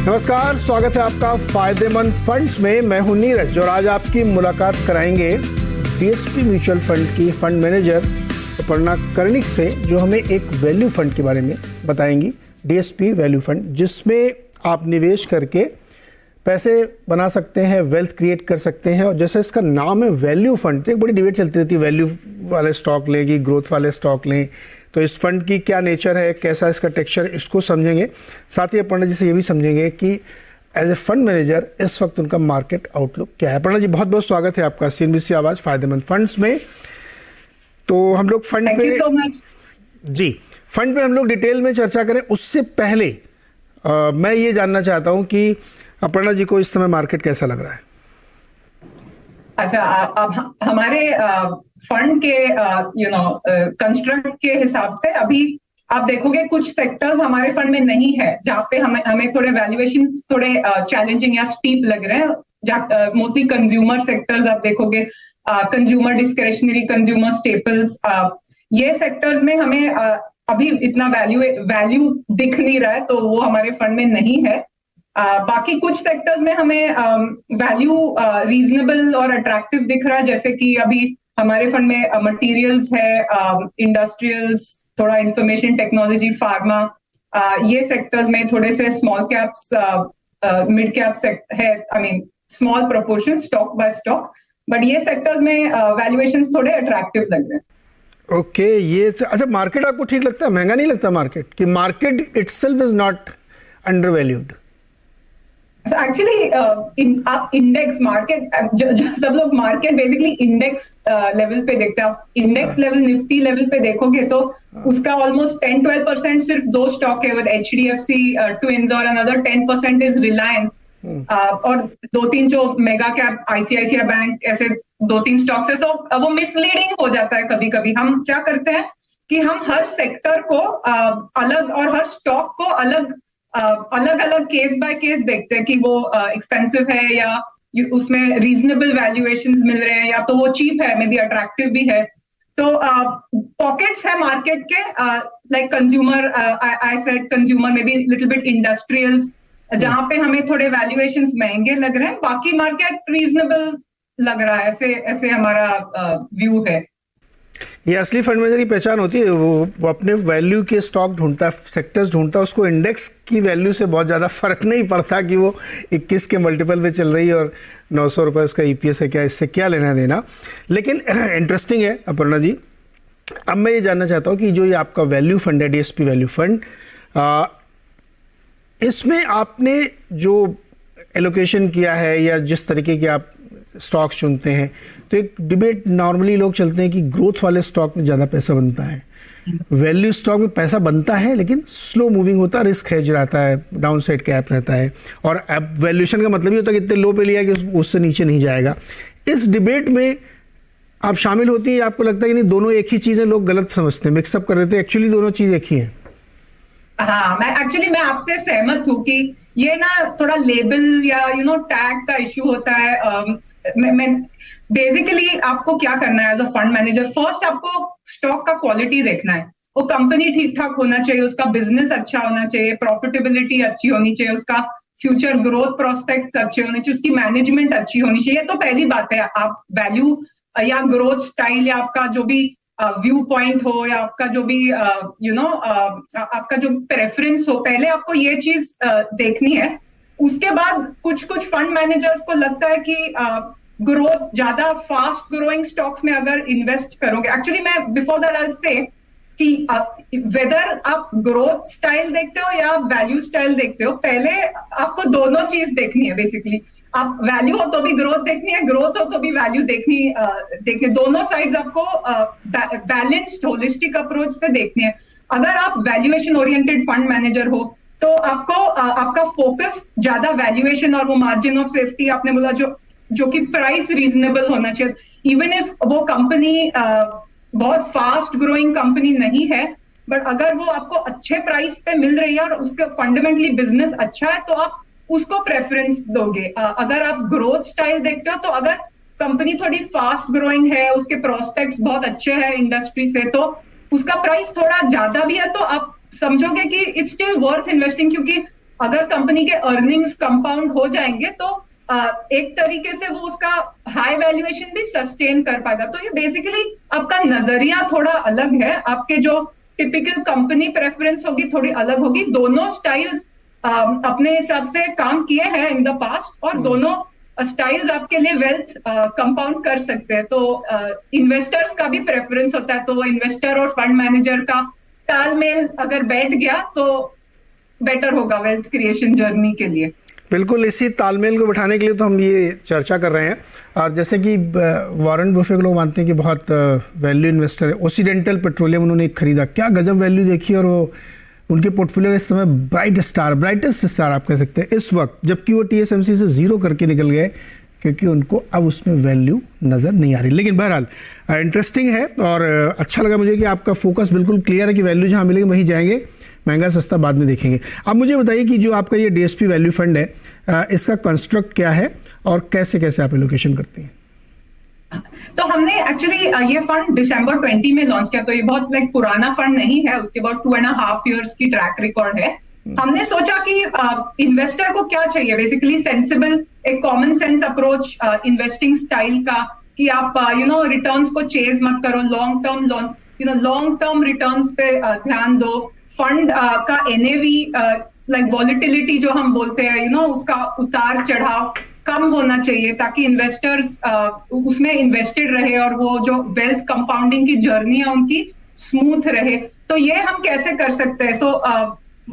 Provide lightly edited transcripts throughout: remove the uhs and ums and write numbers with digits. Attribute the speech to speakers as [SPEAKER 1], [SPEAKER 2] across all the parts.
[SPEAKER 1] नमस्कार, स्वागत है आपका फायदेमंद फंड्स में। मैं हूं नीरज और आज आपकी मुलाकात कराएंगे डीएसपी म्यूचुअल फंड की फंड मैनेजर अपर्णा कर्णिक से, जो हमें एक वैल्यू फंड के बारे में बताएंगी। डीएसपी वैल्यू फंड, जिसमें आप निवेश करके पैसे बना सकते हैं, वेल्थ क्रिएट कर सकते हैं। और जैसे इसका नाम है वैल्यू फंड, तो एक बड़ी डिबेट चलती रहती है, वैल्यू वाले स्टॉक लें कि ग्रोथ वाले स्टॉक लें। तो इस फंड की क्या नेचर है, कैसा इसका टेक्सचर, इसको समझेंगे। साथ ही अपर्णा जी से ये भी समझेंगे कि एज ए फंड मैनेजर इस वक्त उनका मार्केट आउटलुक क्या है। अपर्णा जी, बहुत बहुत स्वागत है आपका सीएनबीसी आवाज फायदेमंद फंड्स में। तो हम लोग फंड पे जी फंड पे हम लोग डिटेल में चर्चा करें उससे पहले मैं ये जानना चाहता हूं कि अपर्णा जी को इस समय मार्केट कैसा लग रहा है।
[SPEAKER 2] अच्छा, अब हमारे फंड के कंस्ट्रक्ट के हिसाब से अभी आप देखोगे कुछ सेक्टर्स हमारे फंड में नहीं है जहाँ पे हमें थोड़े वैल्यूएशंस थोड़े चैलेंजिंग या स्टीप लग रहे हैं। मोस्टली कंज्यूमर सेक्टर्स आप देखोगे, कंज्यूमर डिस्क्रिशनरी, कंज्यूमर स्टेपल्स, ये सेक्टर्स में हमें अभी इतना वैल्यू दिख नहीं रहा है, तो वो हमारे फंड में नहीं है। बाकी कुछ सेक्टर्स में हमें वैल्यू रीजनेबल और अट्रैक्टिव दिख रहा है, जैसे कि अभी हमारे फंड में मटेरियल्स है, इंडस्ट्रियल्स, थोड़ा इंफॉर्मेशन टेक्नोलॉजी, फार्मा, ये सेक्टर्स में थोड़े से स्मॉल कैप्स, मिड कैप्स है, I mean small proportion stock by stock, but ये सेक्टर्स में वैल्यूएशंस थोड़े अट्रैक्टिव लग रहे हैं।
[SPEAKER 1] ओके, ये अच्छा, मार्केट आपको ठीक लगता है, महंगा नहीं लगता मार्केट, कि market itself is not under valued?
[SPEAKER 2] Actually आप इंडेक्स मार्केट, सब लोग मार्केट बेसिकली इंडेक्स लेवल पे देखते हैं। आप इंडेक्स लेवल, निफ्टी लेवल पे देखोगे तो उसका ऑलमोस्ट 10-12% सिर्फ दो स्टॉक है, HDFC ट्विंस, और अनदर 10% इज रिलायंस, और 2-3 जो मेगा कैप ICICI बैंक, ऐसे 2-3 स्टॉक्स है। सो वो मिसलीडिंग हो जाता है कभी कभी। हम क्या करते हैं कि हम हर सेक्टर को अलग और हर स्टॉक को अलग अलग केस बाय केस देखते हैं कि वो एक्सपेंसिव है या उसमें रीजनेबल वैल्यूएशंस मिल रहे हैं, या तो वो चीप है, मे बी अट्रैक्टिव भी है। तो पॉकेट्स है मार्केट के, like consumer, I said consumer, may be little bit industrials, जहां पे हमें थोड़े वैल्यूएशंस महंगे लग रहे हैं, बाकी मार्केट रीजनेबल लग रहा है। ऐसे हमारा व्यू है।
[SPEAKER 1] ये असली फंड मैनेजर की पहचान होती है, वो अपने वैल्यू के स्टॉक ढूंढता, सेक्टर्स ढूंढता, उसको इंडेक्स की वैल्यू से बहुत ज़्यादा फर्क नहीं पड़ता कि वो 21 के मल्टीपल पे चल रही है और 900 रुपये उसका EPS है, क्या इससे क्या लेना देना। लेकिन इंटरेस्टिंग है अपर्णा जी। अब मैं ये जानना चाहता हूँ कि जो ये आपका वैल्यू फंड है, DSP वैल्यू फंड, इसमें आपने जो एलोकेशन किया है या जिस तरीके के आप स्टॉक्स चुनते हैं, तो एक डिबेट नॉर्मली लोग चलते हैं कि ग्रोथ वाले स्टॉक में ज़्यादा पैसा बनता है, वैल्यू स्टॉक में पैसा बनता है लेकिन स्लो मूविंग होता है, रिस्क हेज रहता है, डाउन साइड कैप रहता है, और अब वैल्यूएशन का मतलब ही होता है कि इतने लो पे लिया कि उससे नीचे नहीं जाएगा। इस डिबेट में आप शामिल होती हैं? आपको लगता है कि नहीं, दोनों एक ही चीज़ें लोग गलत समझते हैं, मिक्सअप कर देते हैं, एक्चुअली दोनों चीज़ एक ही है?
[SPEAKER 2] हाँ, मैं आपसे सहमत हूँ कि ये ना थोड़ा लेबल या टैग का इश्यू होता है। मैं बेसिकली आपको क्या करना है as a fund manager, first आपको स्टॉक का क्वालिटी देखना है। वो कंपनी ठीक ठाक होना चाहिए, उसका बिजनेस अच्छा होना चाहिए, प्रॉफिटेबिलिटी अच्छी होनी चाहिए, उसका फ्यूचर ग्रोथ प्रोस्पेक्ट्स अच्छे होने चाहिए, उसकी मैनेजमेंट अच्छी होनी चाहिए। तो पहली बात है, आप वैल्यू या ग्रोथ स्टाइल या आपका जो भी व्यू पॉइंट हो, या आपका जो भी आपका जो प्रेफरेंस हो, पहले आपको ये चीज देखनी है। उसके बाद कुछ फंड मैनेजर्स को लगता है कि ग्रोथ, ज्यादा फास्ट ग्रोइंग स्टॉक्स में अगर इन्वेस्ट करोगे, एक्चुअली मैं बिफोर दैट आई से कि वेदर आप ग्रोथ स्टाइल देखते हो या वैल्यू स्टाइल देखते हो, पहले आपको दोनों चीज देखनी है। बेसिकली आप वैल्यू हो तो भी ग्रोथ देखनी है, ग्रोथ हो तो भी वैल्यू देखनी, दोनों साइड्स आपको बैलेंस्ड होलिस्टिक अप्रोच से देखनी है। अगर आप वैल्यूएशन ओरिएंटेड फंड मैनेजर हो तो आपको आपका फोकस ज्यादा वैल्यूएशन और वो मार्जिन ऑफ सेफ्टी, आपने बोला जो कि प्राइस रीजनेबल होना चाहिए, इवन इफ वो कंपनी बहुत फास्ट ग्रोइंग कंपनी नहीं है, बट अगर वो आपको अच्छे प्राइस पे मिल रही है और उसका फंडामेंटली बिजनेस अच्छा है, तो आप उसको प्रेफरेंस दोगे। अगर आप ग्रोथ स्टाइल देखते हो, तो अगर कंपनी थोड़ी फास्ट ग्रोइंग है, उसके प्रोस्पेक्ट्स बहुत अच्छे हैं इंडस्ट्री से, तो उसका प्राइस थोड़ा ज्यादा भी है, तो आप समझोगे कि इट्स स्टिल वर्थ इन्वेस्टिंग, क्योंकि अगर कंपनी के अर्निंग्स कंपाउंड हो जाएंगे तो एक तरीके से वो उसका हाई वैल्यूएशन भी सस्टेन कर पाएगा। तो ये बेसिकली आपका नजरिया थोड़ा अलग है, आपके जो टिपिकल कंपनी प्रेफरेंस होगी थोड़ी अलग होगी। दोनों स्टाइल्स अपने हिसाब से काम किए हैं इन द पास्ट, और दोनों स्टाइल्स आपके लिए वेल्थ कंपाउंड कर सकते हैं। तो इन्वेस्टर्स का भी प्रेफरेंस होता है, तो वो इन्वेस्टर और फंड मैनेजर का तालमेल अगर बैठ गया तो बेटर होगा वेल्थ क्रिएशन जर्नी के लिए।
[SPEAKER 1] बिल्कुल, इसी तालमेल को बिठाने के लिए तो हम ये चर्चा कर रहे हैं। और जैसे कि वॉरेन बफे को लोग मानते हैं कि बहुत वैल्यू इन्वेस्टर है, ओसिडेंटल पेट्रोलियम उन्होंने खरीदा, क्या गजब वैल्यू देखी, और वो उनके पोर्टफोलियो का इस समय ब्राइटेस्ट स्टार आप कह सकते हैं इस वक्त, जबकि वो टीएसएमसी से जीरो करके निकल गए क्योंकि उनको अब उसमें वैल्यू नज़र नहीं आ रही। लेकिन बहरहाल इंटरेस्टिंग है और अच्छा लगा मुझे कि आपका फोकस बिल्कुल क्लियर है कि वैल्यू जहाँ मिलेगी वहीं जाएंगे, महंगा सस्ता बाद में देखेंगे। अब मुझे बताइए कि जो आपका ये डीएसपी वैल्यू फंड है, इसका कंस्ट्रक्ट क्या है और कैसे कैसे आप एलोकेशन करते हैं?
[SPEAKER 2] तो हमने एक्चुअली ये फंड दिसंबर 20 में लॉन्च किया, तो ये बहुत पुराना फंड नहीं है, उसके बाद 2.5 years की ट्रैक रिकॉर्ड है। हमने सोचा कि इन्वेस्टर को क्या चाहिए, बेसिकली सेंसिबल, एक common sense approach investing style का, कि आप रिटर्न्स को चेज मत करो, लॉन्ग टर्म रिटर्न्स पे ध्यान दो। फंड का एनएवी वॉलिटिलिटी जो हम बोलते हैं, उसका उतार चढ़ाव कम होना चाहिए ताकि इन्वेस्टर्स उसमें इन्वेस्टेड रहे और वो जो वेल्थ कंपाउंडिंग की जर्नी है उनकी स्मूथ रहे। तो ये हम कैसे कर सकते हैं?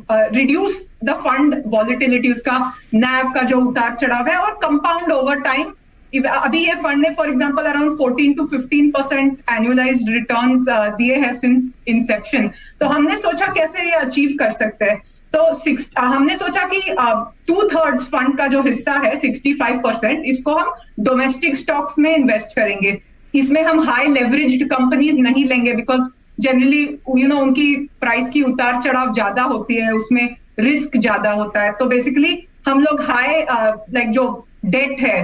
[SPEAKER 2] रिड्यूस द फंड वॉलिटिलिटी, उसका नैव का जो उतार चढ़ाव है, और कंपाउंड ओवर टाइम। अभी ये फंड ने for example around 14 to 15% annualised returns दिए हैं सिंस इंसेप्शन। तो हमने सोचा कैसे ये अचीव कर सकते हैं। तो हमने सोचा कि 2/3 फंड का जो हिस्सा है 65%, इसको हम डोमेस्टिक स्टॉक्स में इन्वेस्ट करेंगे। इसमें हम हाई लेवरेज्ड कंपनीज नहीं लेंगे, बिकॉज जनरली उनकी प्राइस की उतार चढ़ाव ज्यादा होती है, उसमें रिस्क ज्यादा होता है। तो बेसिकली हम लोग हाई जो डेट है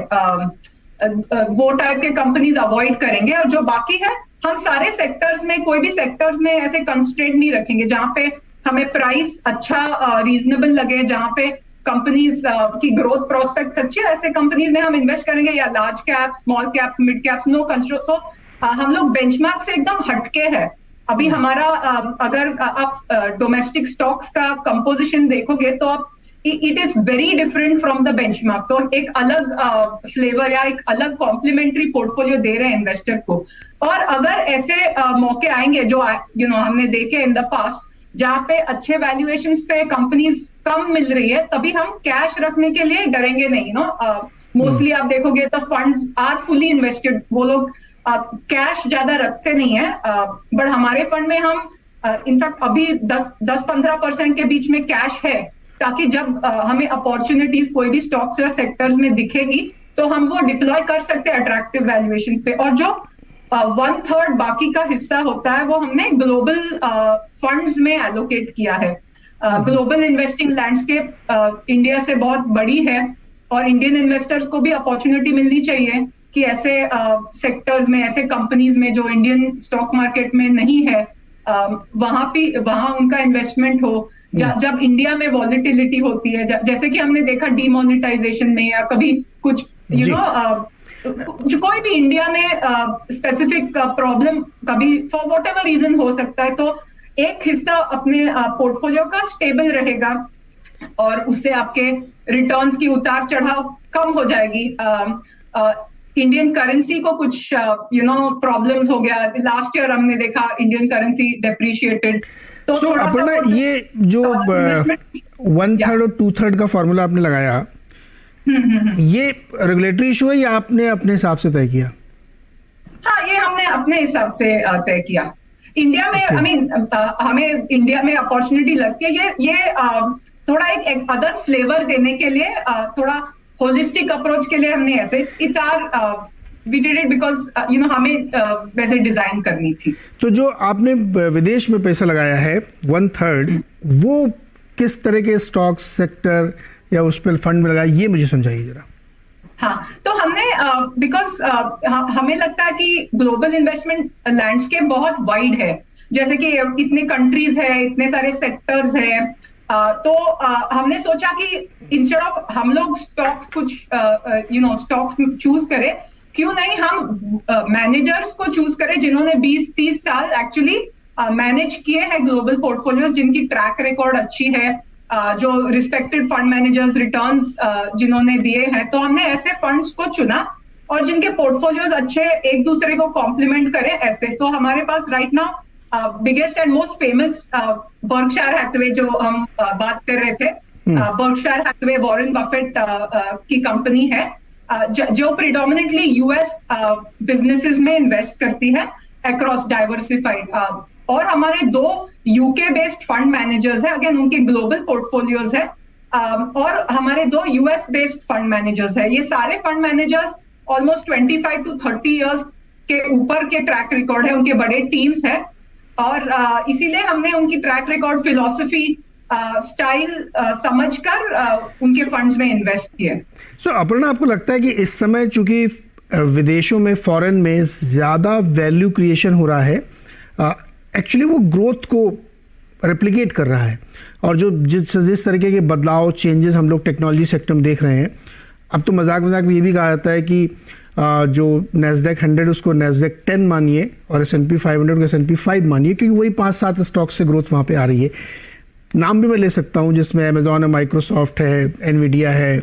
[SPEAKER 2] वो टाइप के कंपनीज अवॉइड करेंगे, और जो बाकी है हम सारे सेक्टर्स में, कोई भी सेक्टर्स में ऐसे कंस्ट्रेंट नहीं रखेंगे जहां पे हमें प्राइस अच्छा रीजनेबल लगे, जहां पे कंपनीज की ग्रोथ प्रोस्पेक्ट्स अच्छी है, ऐसे कंपनीज में हम इन्वेस्ट करेंगे, या large caps, small caps, mid caps, no constraint. So हम लोग बेंचमार्क से एकदम हटके है। अभी हमारा अगर आप डोमेस्टिक स्टॉक्स का कंपोजिशन देखोगे तो आप it is very different from the benchmark. तो एक अलग फ्लेवर या एक अलग कॉम्प्लीमेंट्री पोर्टफोलियो दे रहे हैं इन्वेस्टर को। और अगर ऐसे मौके आएंगे जो हमने देखे इन द पास्ट, जहां पे अच्छे वैल्यूएशंस पे कंपनीज कम मिल रही है, तभी हम कैश रखने के लिए डरेंगे नहीं। मोस्टली आप देखोगे तो फंड्स आर फुली इन्वेस्टेड, वो लोग कैश ज्यादा रखते नहीं है। बट हमारे फंड में हम इनफैक्ट अभी 10-15% के बीच में कैश है, ताकि जब हमें अपॉर्चुनिटीज कोई भी स्टॉक्स या सेक्टर्स में दिखेगी तो हम वो डिप्लॉय कर सकते हैं अट्रैक्टिव वैल्यूएशंस पे। और जो 1/3 बाकी का हिस्सा होता है वो हमने ग्लोबल फंड्स में एलोकेट किया है। ग्लोबल इन्वेस्टिंग लैंडस्केप इंडिया से बहुत बड़ी है, और इंडियन इन्वेस्टर्स को भी अपॉर्चुनिटी मिलनी चाहिए कि ऐसे सेक्टर्स में, ऐसे कंपनीज में जो इंडियन स्टॉक मार्केट में नहीं है, वहां उनका इन्वेस्टमेंट हो। जब इंडिया में वॉलिटिलिटी होती है, जैसे कि हमने देखा डीमोनेटाइजेशन में, या कभी कुछ जो कोई भी इंडिया में स्पेसिफिक प्रॉब्लम कभी फॉर वॉट एवर रीजन हो सकता है, तो एक हिस्सा अपने पोर्टफोलियो का स्टेबल रहेगा और उससे आपके रिटर्न्स की उतार चढ़ाव कम हो जाएगी। इंडियन करेंसी को कुछ प्रॉब्लम्स हो गया, लास्ट ईयर हमने देखा इंडियन करेंसी डेप्रिशिएटेड। तो
[SPEAKER 1] अपर्णा, ये जो 1/3 और 2/3 का फॉर्मूला आपने लगाया, ये रेगुलेटरी इशू है या आपने अपने हिसाब से तय किया?
[SPEAKER 2] हाँ, ये हमने अपने हिसाब से तय किया। इंडिया में हमें इंडिया में अपॉर्चुनिटी लगती है ये थोड़ा एक अदर फ्लेवर देने के लिए, थोड़ा होलिस्टिक अप्रोच के लिए हमने ऐसे it's are we did it because हमें वैसे डिजाइन करनी थी।
[SPEAKER 1] तो जो आपने विदेश में पैसा लगाया है 1/3, वो किस तरह के स्टॉक सेक्टर या उस पर फंड में लगाया, ये मुझे समझाइए जरा।
[SPEAKER 2] हाँ, तो हमने बिकॉज हमें लगता है कि ग्लोबल इन्वेस्टमेंट लैंडस्केप बहुत वाइड है, जैसे कि इतने कंट्रीज है, इतने सारे सेक्टर्स है, तो हमने सोचा कि इंस्टेड ऑफ हम लोग स्टॉक्स कुछ स्टॉक्स चूज करें, क्यों नहीं हम मैनेजर्स को चूज करें जिन्होंने 20-30 साल एक्चुअली मैनेज किए हैं ग्लोबल पोर्टफोलियोज, जिनकी ट्रैक रिकॉर्ड अच्छी है, जो रिस्पेक्टेड फंड मैनेजर्स रिटर्न्स जिन्होंने दिए हैं। तो हमने ऐसे फंड्स को चुना और जिनके पोर्टफोलियोज अच्छे एक दूसरे को कॉम्प्लीमेंट करें ऐसे। सो हमारे पास right now biggest and most famous Berkshire Hathaway जो हम बात कर रहे थे, बर्कशायर हैथवे वॉरेन बफेट की कंपनी है, जो प्रिडोमिनेटली यूएस बिजनेसेस में इन्वेस्ट करती है अक्रॉस डाइवर्सिफाइड। और हमारे 2 यूके बेस्ड फंड मैनेजर्स हैं, अगेन उनके ग्लोबल पोर्टफोलियोज है, और हमारे 2 यूएस बेस्ड फंड मैनेजर्स है। ये सारे fund managers almost 25 to 30 years के ऊपर के ट्रैक रिकॉर्ड है, उनके बड़े टीम्स है, और इसीलिए हमने उनकी ट्रैक रिकॉर्ड, फिलॉसफी, स्टाइल समझकर उनके फंड्स में इन्वेस्ट किए।
[SPEAKER 1] सो अपर्णा, आपको लगता है कि इस समय चूंकि विदेशों में, फॉरेन में ज्यादा वैल्यू क्रिएशन हो रहा है, एक्चुअली वो ग्रोथ को रेप्लिकेट कर रहा है, और जो जिस तरीके के बदलाव, चेंजेस हम लोग टेक्नोलॉजी सेक्टर में देख रहे हैं, अब तो मजाक में ये भी कहा जाता है कि जो नैस्डैक 100 उसको नैस्डैक 10 मानिए और S&P 500 को S&P 5 मानिए, क्योंकि वही 5-7 स्टॉक से ग्रोथ वहाँ पे आ रही है। नाम भी मैं ले सकता हूँ जिसमें अमेजॉन है, माइक्रोसॉफ्ट है, एनवीडिया है।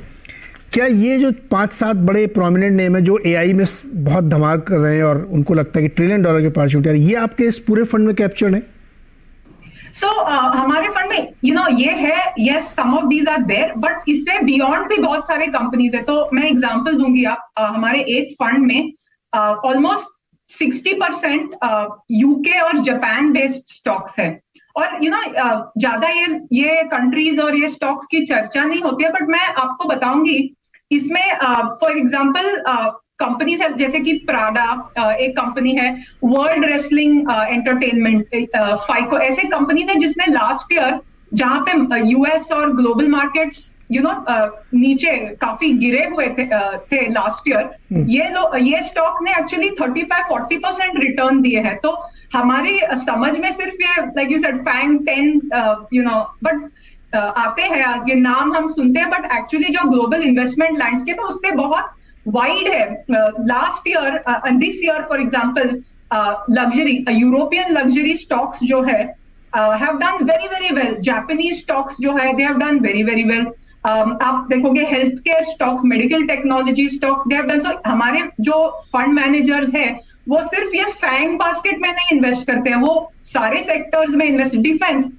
[SPEAKER 1] क्या ये जो 5-7 बड़े प्रोमिनेंट नेम है जो AI में बहुत धमाल कर रहे हैं और उनको लगता है कि $1 ट्रिलियन की अपॉर्चुनिटी है, ये आपके इस पूरे फंड में कैप्चर्ड है?
[SPEAKER 2] सो हमारे फंड में ये है, yes, some of these are there, but इससे बियॉन्ड भी बहुत सारे कंपनीज है। तो मैं एग्जांपल दूंगी आप, हमारे एक फंड में ऑलमोस्ट 60% यूके और जापान बेस्ड स्टॉक्स है। और ज्यादा ये कंट्रीज और ये स्टॉक्स की चर्चा नहीं होती है, बट मैं आपको बताऊंगी इसमें फॉर एग्जांपल कंपनीज है जैसे कि प्राडा एक कंपनी है, वर्ल्ड रेसलिंग एंटरटेनमेंट, फाइको, ऐसे कंपनीज है जिसने लास्ट ईयर, जहां पे यूएस और ग्लोबल मार्केट्स नीचे काफी गिरे हुए थे लास्ट ईयर, ये स्टॉक ने एक्चुअली 35-40% रिटर्न दिए हैं। तो हमारी समझ में सिर्फ ये, like you said, FANG 10 but आते हैं, ये नाम हम सुनते हैं, बट एक्चुअली जो ग्लोबल इन्वेस्टमेंट लैंडस्केप है उससे बहुत वाइड है। Last year and this year for example, luxury, European luxury stocks जो है have done very very well, Japanese stocks जो है they have done very very well, आप देखोगे health care stocks, medical technology stocks, they have done. So हमारे जो fund managers है वो सिर्फ ये फैंग बास्केट में नहीं इन्वेस्ट करते हैं, वो सारे सेक्टर्स में invest, defence,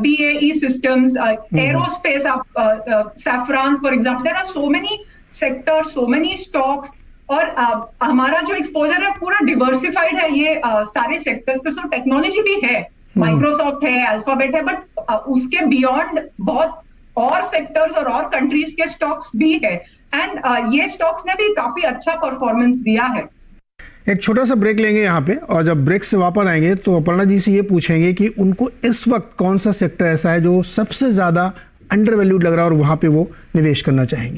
[SPEAKER 2] BAE systems, aerospace, आप Safran for example, there are so many sectors, so many stocks, और हमारा जो एक्सपोजर है पूरा डिवर्सिफाइड है ये सारे सेक्टर्स पे। सो टेक्नोलॉजी भी है, माइक्रोसॉफ्ट है, अल्फाबेट है, बट उसके बियॉन्ड बहुत और सेक्टर्स और कंट्रीज के स्टॉक्स भी है, एंड ये स्टॉक्स ने भी काफी अच्छा परफॉर्मेंस दिया है।
[SPEAKER 1] एक छोटा सा ब्रेक लेंगे यहाँ पे, और जब ब्रेक से वापस आएंगे तो अपर्णा जी से ये पूछेंगे कि उनको इस वक्त कौन सा सेक्टर ऐसा है जो सबसे ज्यादा अंडर वैल्यूड लग रहा है और वहां पे वो निवेश करना चाहेंगे।